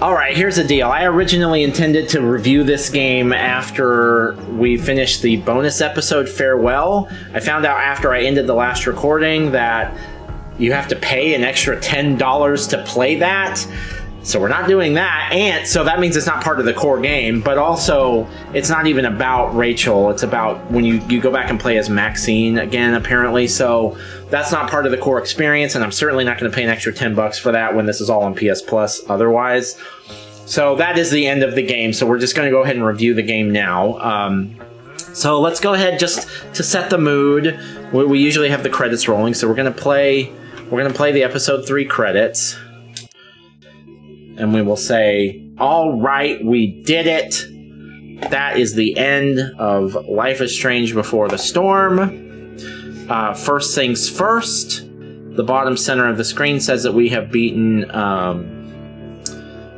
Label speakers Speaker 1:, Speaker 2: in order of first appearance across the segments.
Speaker 1: Alright, here's the deal. I originally intended to review this game after we finished the bonus episode, Farewell. I found out after I ended the last recording that you have to pay an extra $10 to play that. So we're not doing that, and so that means it's not part of the core game, but also it's not even about Rachel. It's about when you go back and play as Maxine again, apparently, so that's not part of the core experience, and I'm certainly not going to pay an extra $10 for that when this is all on PS Plus otherwise. So that is the end of the game, so we're just going to go ahead and review the game now. So let's go ahead just to set the mood. We usually have the credits rolling, so we're going to play the episode 3 credits. And we will say, all right, we did it. That is the end of Life is Strange Before the Storm. First things first, the bottom center of the screen says that we have beaten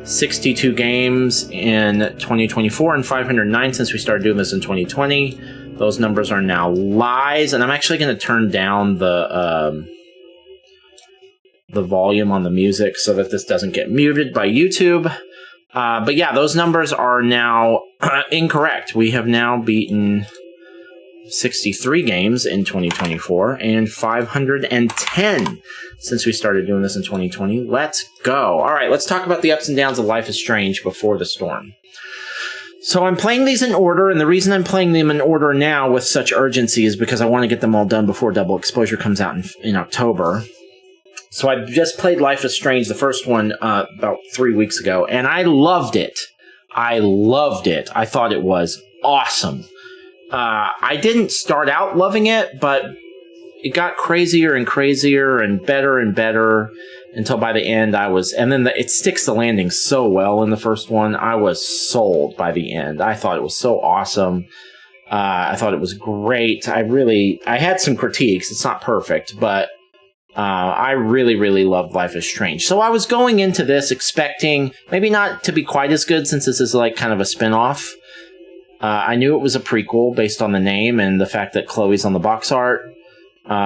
Speaker 1: 62 games in 2024 and 509 since we started doing this in 2020. Those numbers are now lies, and I'm actually going to turn down the volume on the music so that this doesn't get muted by YouTube. But yeah, those numbers are now incorrect. We have now beaten 63 games in 2024 and 510 since we started doing this in 2020. Let's go. All right, let's talk about the ups and downs of Life is Strange Before the Storm. So I'm playing these in order, and the reason I'm playing them in order now with such urgency is because I want to get them all done before Double Exposure comes out in October. So I just played Life is Strange, the first one, about 3 weeks ago, and I loved it. I thought it was awesome. I didn't start out loving it, but it got crazier and crazier and better until by the end and then it sticks the landing so well in the first one. I was sold by the end. I thought it was so awesome. I thought it was great. I had some critiques. It's not perfect, but I really loved Life is Strange. So I was going into this expecting maybe not to be quite as good since this is like kind of a spin-off. I knew it was a prequel based on the name and the fact that Chloe's on the box art. So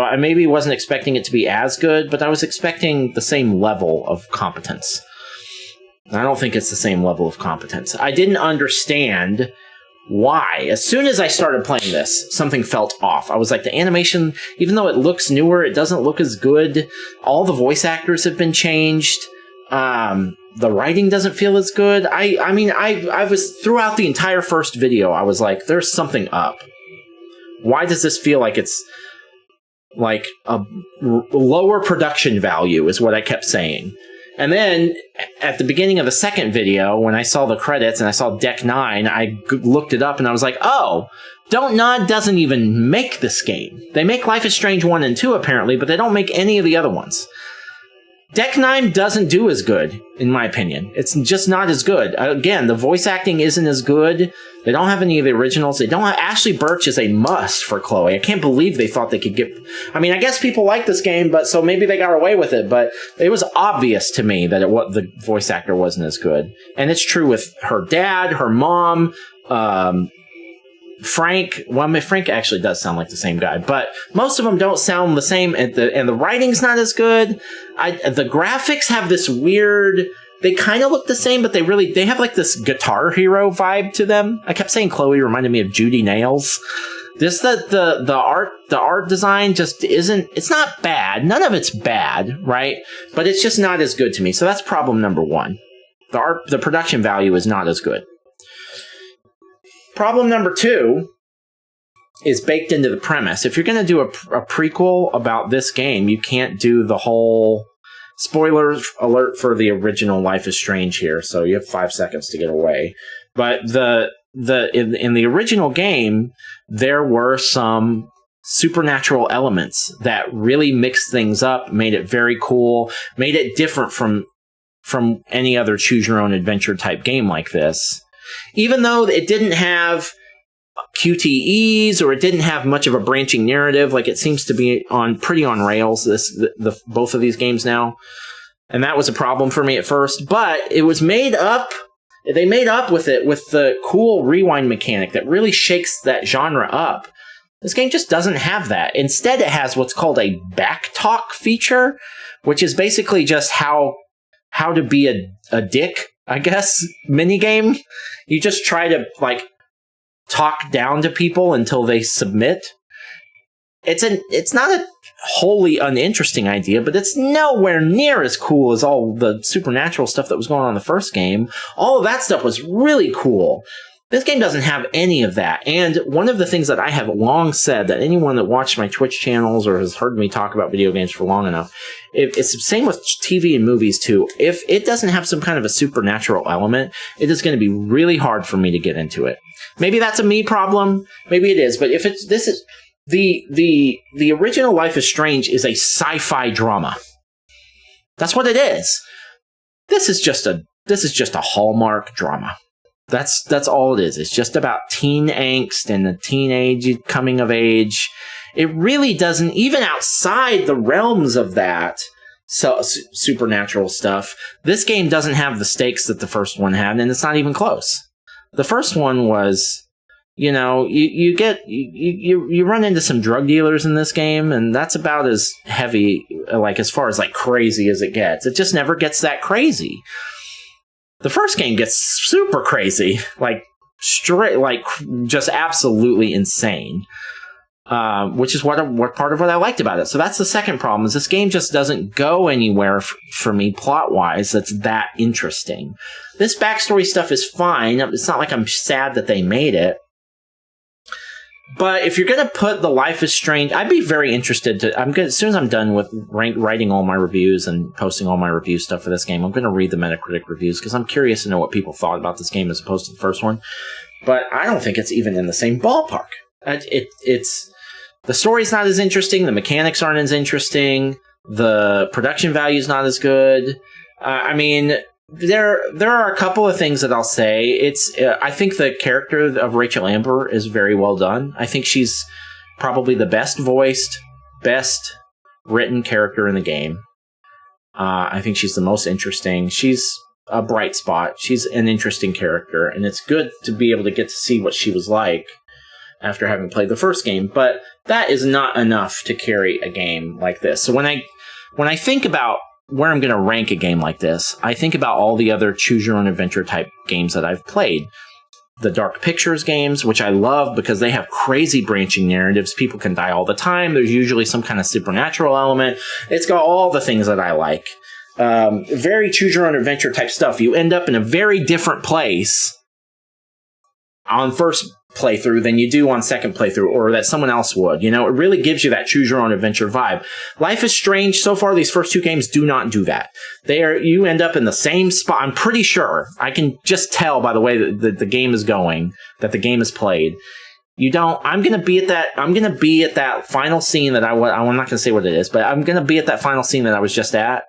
Speaker 1: I maybe wasn't expecting it to be as good, but I was expecting the same level of competence. I don't think it's the same level of competence. I didn't understand why. As soon as I started playing this, something felt off. I was like, the animation, even though it looks newer, it doesn't look as good. All the voice actors have been changed. The writing doesn't feel as good. I was, throughout the entire first video, I was like, there's something up. Why does this feel like it's like a lower production value is what I kept saying. And then at the beginning of the second video, when I saw the credits and I saw Deck 9, I looked it up and I was like, oh, Don't Nod doesn't even make this game. They make Life is Strange 1 and 2 apparently, but they don't make any of the other ones. Deck 9 doesn't do as good, in my opinion. It's just not as good. Again, the voice acting isn't as good. They don't have any of the originals. They don't have... Ashley Birch is a must for Chloe. I can't believe they thought they could get... I mean, I guess people like this game, but so maybe they got away with it, but it was obvious to me that the voice actor wasn't as good. And it's true with her dad, her mom, Frank. Well, Frank actually does sound like the same guy, but most of them don't sound the same, and the writing's not as good. The graphics have this weird... They kind of look the same, but they have like this Guitar Hero vibe to them. I kept saying Chloe reminded me of Judy Nails. The art design just isn't... It's not bad. None of it's bad, right? But it's just not as good to me. So that's problem number one. The production value is not as good. Problem number two is baked into the premise. If you're going to do a prequel about this game, you can't do the whole... Spoiler alert for the original Life is Strange here, so you have 5 seconds to get away. But in the original game, there were some supernatural elements that really mixed things up, made it very cool, made it different from any other choose-your-own-adventure type game like this. Even though it didn't have QTEs or it didn't have much of a branching narrative, like it seems to be pretty on rails, both of these games now. And that was a problem for me at first, but it was made up. They made up with it with the cool rewind mechanic that really shakes that genre up. This game just doesn't have that. Instead, it has what's called a backtalk feature, which is basically just how to be a dick, I guess, minigame. You just try to, like, talk down to people until they submit. It's not a wholly uninteresting idea, but it's nowhere near as cool as all the supernatural stuff that was going on in the first game. All of that stuff was really cool. This game doesn't have any of that. And one of the things that I have long said, that anyone that watched my Twitch channels or has heard me talk about video games for long enough, it's the same with TV and movies too. If it doesn't have some kind of a supernatural element, it is going to be really hard for me to get into it. Maybe that's a me problem. Maybe it is. But if this is the original Life is Strange is a sci-fi drama. That's what it is. This is just a Hallmark drama. That's all it is. It's just about teen angst and the teenage coming of age. It really doesn't, even outside the realms of that supernatural stuff, this game doesn't have the stakes that the first one had, and it's not even close. The first one was, you know, you run into some drug dealers in this game, and that's about as heavy, like, as far as, like, crazy as it gets. It just never gets that crazy. The first game gets super crazy, like, straight, like, just absolutely insane, which is what part of what I liked about it. So that's the second problem, is this game just doesn't go anywhere for me plot-wise that's that interesting. This backstory stuff is fine. It's not like I'm sad that they made it. But if you're going to put the Life is Strange, I'd be very interested to... as soon as I'm done with writing all my reviews and posting all my review stuff for this game, I'm going to read the Metacritic reviews, because I'm curious to know what people thought about this game as opposed to the first one. But I don't think it's even in the same ballpark. It's the story's not as interesting, the mechanics aren't as interesting, the production value's not as good. I mean... There are a couple of things that I'll say. I think the character of Rachel Amber is very well done. I think she's probably the best voiced, best written character in the game. I think she's the most interesting. She's a bright spot. She's an interesting character, and it's good to be able to get to see what she was like after having played the first game. But that is not enough to carry a game like this. So when I think about where I'm going to rank a game like this, I think about all the other choose-your-own-adventure type games that I've played. The Dark Pictures games, which I love because they have crazy branching narratives. People can die all the time. There's usually some kind of supernatural element. It's got all the things that I like. Very choose-your-own-adventure type stuff. You end up in a very different place on first playthrough than you do on second playthrough, or that someone else would. You know, it really gives you that choose your own adventure vibe. Life is Strange, so far these first two games do not do that. You end up in the same spot. I'm pretty sure, I can just tell by the way that the game is going, that the game is played. I'm going to be at that final scene that I'm not going to say what it is, but I'm going to be at that final scene that I was just at,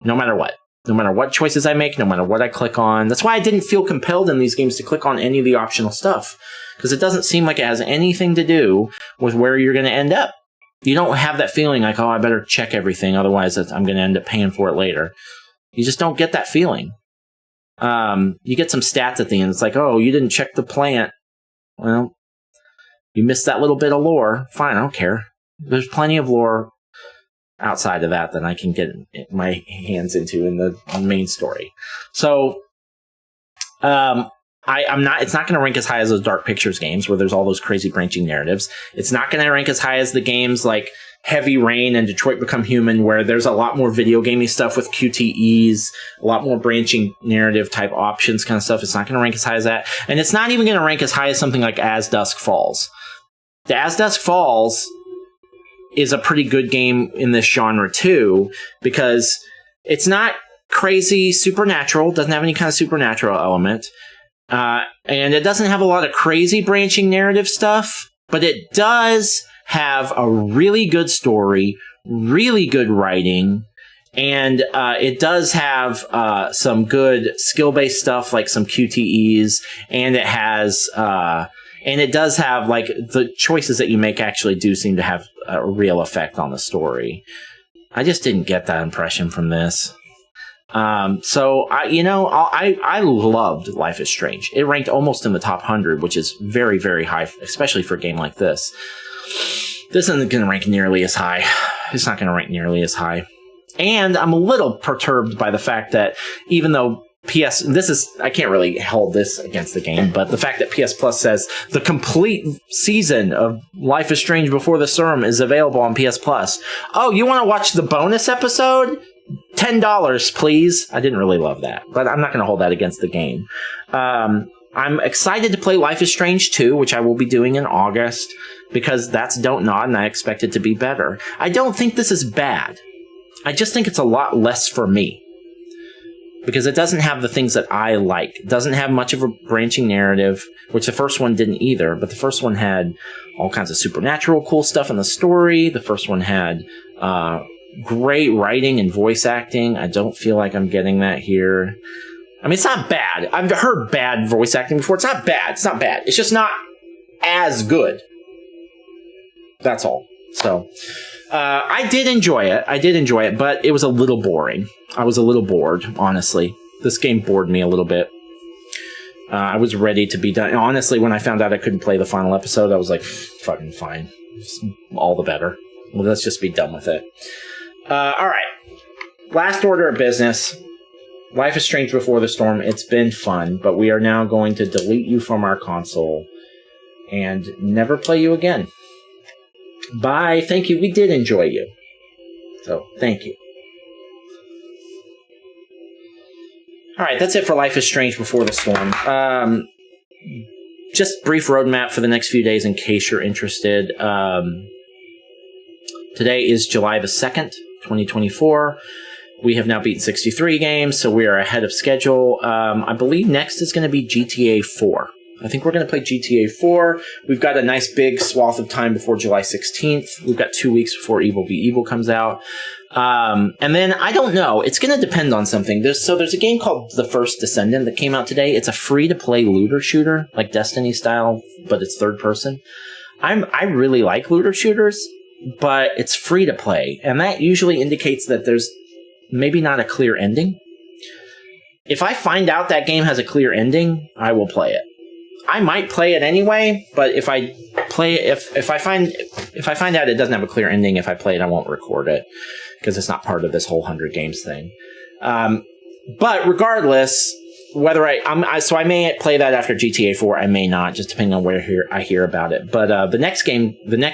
Speaker 1: no matter what. No matter what choices I make, no matter what I click on. That's why I didn't feel compelled in these games to click on any of the optional stuff, because it doesn't seem like it has anything to do with where you're going to end up. You don't have that feeling like, oh, I better check everything, otherwise I'm going to end up paying for it later. You just don't get that feeling. You get some stats at the end. It's like, oh, you didn't check the plant. Well, you missed that little bit of lore. Fine, I don't care. There's plenty of lore outside of that I can get my hands into in the main story. So, it's not going to rank as high as those Dark Pictures games where there's all those crazy branching narratives. It's not going to rank as high as the games like Heavy Rain and Detroit Become Human, where there's a lot more video gamey stuff with QTEs, a lot more branching narrative type options kind of stuff. It's not going to rank as high as that. And it's not even going to rank as high as something like As Dusk Falls. The As Dusk Falls is a pretty good game in this genre too, because it's not crazy supernatural, doesn't have any kind of supernatural element, and it doesn't have a lot of crazy branching narrative stuff, but it does have a really good story, really good writing, and it does have some good skill-based stuff like some QTEs, and it has and it does have, like, the choices that you make actually do seem to have a real effect on the story. I just didn't get that impression from this. So I loved Life is Strange. It ranked almost in the top 100, which is very, very high, especially for a game like this. this isn't going to rank nearly as high. It's not going to rank nearly as high. And I'm a little perturbed by the fact that even though I can't really hold this against the game, but the fact that PS Plus says the complete season of Life is Strange Before the Storm is available on PS Plus. Oh, you want to watch the bonus episode? $10, please. I didn't really love that, but I'm not going to hold that against the game. I'm excited to play Life is Strange 2, which I will be doing in August, because that's Don't Nod, and I expect it to be better. I don't think this is bad. I just think it's a lot less for me, because it doesn't have the things that I like. It doesn't have much of a branching narrative, which the first one didn't either, but the first one had all kinds of supernatural cool stuff in the story. The first one had great writing and voice acting. I don't feel like I'm getting that here. I mean, it's not bad. I've heard bad voice acting before. It's not bad. It's not bad. It's just not as good. That's all. So, I did enjoy it, but it was a little boring. I was a little bored, honestly. This game bored me a little bit. I was ready to be done. Honestly, when I found out I couldn't play the final episode, I was like, fucking fine. All the better. Well, let's just be done with it. All right. Last order of business. Life is Strange Before the Storm. It's been fun, but we are now going to delete you from our console and never play you again. Bye. Thank you. We did enjoy you. So, thank you. All right, that's it for Life is Strange Before the Storm. Just brief roadmap for the next few days in case you're interested. Today is July the 2nd, 2024. We have now beaten 63 games, so we are ahead of schedule. I believe next is going to be GTA 4. I think we're going to play GTA 4. We've got a nice big swath of time before July 16th. We've got 2 weeks before Evil v. Evil comes out. And then, I don't know. It's going to depend on something. There's a game called The First Descendant that came out today. It's a free-to-play looter shooter, like Destiny style, but it's third person. I really like looter shooters, but it's free-to-play. And that usually indicates that there's maybe not a clear ending. If I find out that game has a clear ending, I will play it. I might play it anyway, but if I find out it doesn't have a clear ending, if I play it, I won't record it because it's not part of this whole 100 games thing. But regardless, whether I may play that after GTA 4, I may not, just depending on where I hear about it. But the next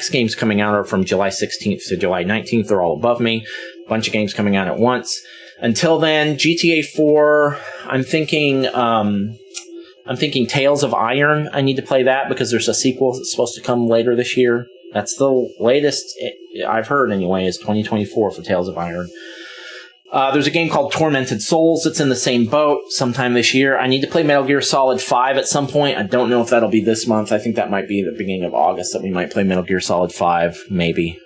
Speaker 1: games coming out are from July 16th to July 19th. They're all above me. A bunch of games coming out at once. Until then, GTA 4. I'm thinking Tales of Iron. I need to play that because there's a sequel that's supposed to come later this year. That's the latest I've heard anyway, is 2024 for Tales of Iron. There's a game called Tormented Souls that's in the same boat sometime this year. I need to play Metal Gear Solid 5 at some point. I don't know if that'll be this month. I think that might be the beginning of August that we might play Metal Gear Solid 5, maybe.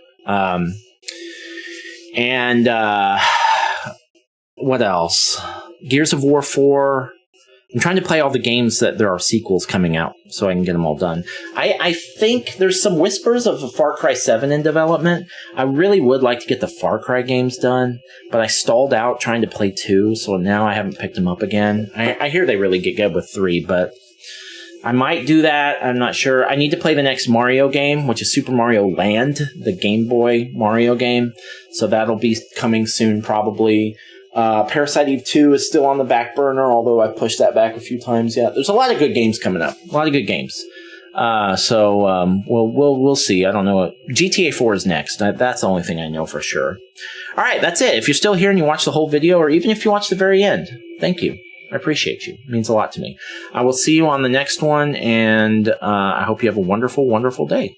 Speaker 1: What else? Gears of War 4. I'm trying to play all the games that there are sequels coming out so I can get them all done. I think there's some whispers of a Far Cry 7 in development. I really would like to get the Far Cry games done, but I stalled out trying to play 2, so now I haven't picked them up again. I hear they really get good with 3, but I might do that. I'm not sure. I need to play the next Mario game, which is Super Mario Land, the Game Boy Mario game. So that'll be coming soon, probably. Parasite Eve 2 is still on the back burner, although I've pushed that back a few times yet. There's a lot of good games coming up. A lot of good games. We'll see. I don't know. GTA 4 is next. That's the only thing I know for sure. All right, that's it. If you're still here and you watch the whole video, or even if you watch the very end, thank you. I appreciate you. It means a lot to me. I will see you on the next one, and I hope you have a wonderful, wonderful day.